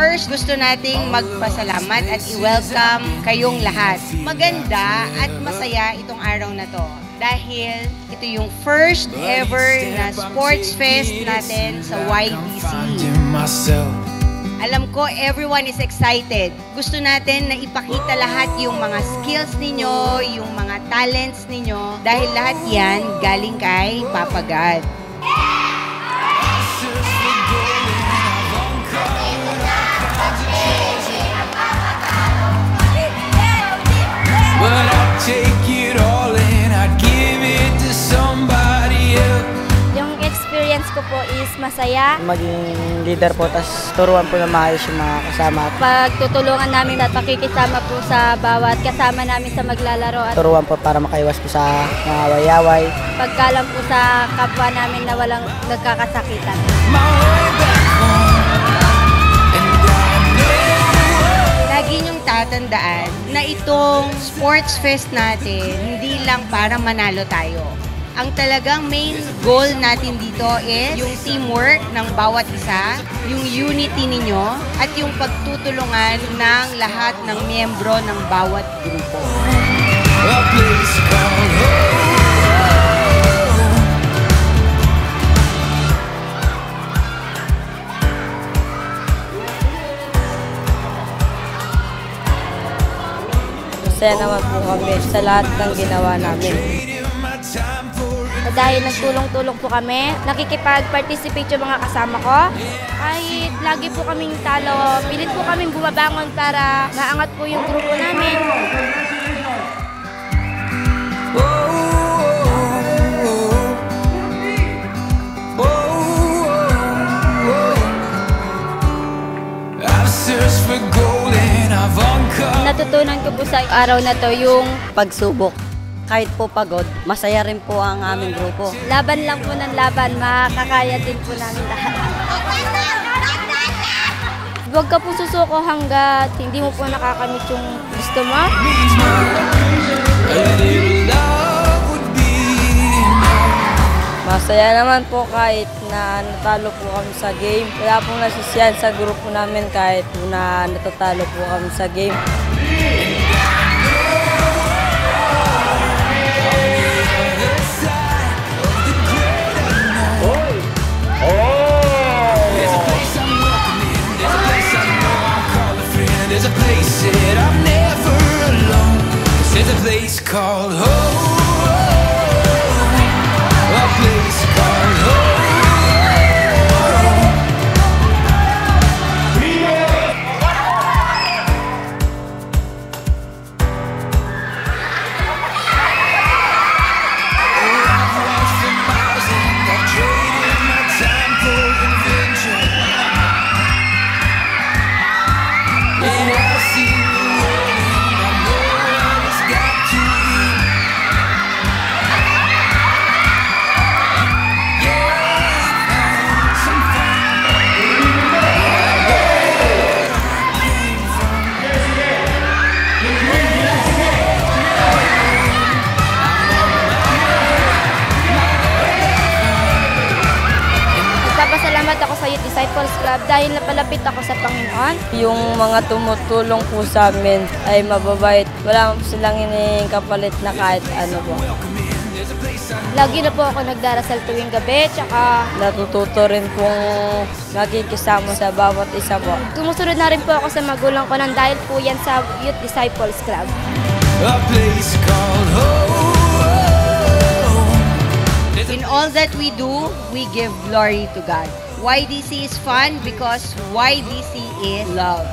First, gusto nating magpasalamat at i-welcome kayong lahat. Maganda at masaya itong araw na to. Dahil ito yung first ever na sports fest natin sa YDC. Alam ko, everyone is excited. Gusto natin na ipakita lahat yung mga skills ninyo, yung mga talents ninyo. Dahil lahat yan galing kay Papa God. But I'd take it all and I'd give it to somebody else. Yung experience ko po is masaya. Maging leader po, tas turuan po na maayos yung mga kasama. Pagtutulungan namin at pakikisama po sa bawat kasama namin sa maglalaro. At Turuan po para makaiwas po sa mga away-away. pagkalam po sa kapwa namin na walang nagkakasakitan. My way back home, and I know. Lagi niyong tatandaan na itong sports fest natin, hindi lang para manalo tayo. Ang talagang main goal natin dito is yung teamwork ng bawat isa, yung unity ninyo, at yung pagtutulungan ng lahat ng miyembro ng bawat grupo. A place called home. Masaya naman po kami sa lahat ng ginawa namin. Traded my time for Dahil nagtulong-tulong po kami, nakikipag-participate yung mga kasama ko. Kahit lagi po kaming talo, pilit po kaming bumabangon para maangat po yung grupo namin. I've searched for gold and I've uncovered. Natutunan ko po sa araw na to yung Pagsubok. Kahit po pagod, masaya rin po ang aming grupo. laban lang po ng laban, makakaya din po namin lahat. Huwag ka po susuko hanggat hindi mo po nakakamit yung gusto mo. Means more. A little love would be enough. Masaya naman po kahit na natalo po kami sa game. Wala pong nasisiyan sa grupo namin kahit po na natatalo po kami sa game. There's a place I'm welcome in. There's a place I know I'll call a friend. There's a place that I'm never alone. 'Cause there's a place called home. A place called home. I've walked for miles and I've traded my time for adventure. And I've seen the world and I know what it's got to be. Yeah, I've had some fun. I know where I came from. Nagpapasalamat ako sa Youth Disciples Club dahil napalapit ako sa Panginoon. Yung mga tumutulong po sa amin ay mababait. Wala po silang hinihing kapalit na kahit ano po. Lagi na po ako nagdarasal tuwing gabi, tsaka Natututo rin pong nakikisama sa bawat isa po. sumusunod na rin po ako sa magulang ko nang dahil po yan sa Youth Disciples Club. A place called home. In all that we do, we give glory to God. YDC is fun because YDC is love.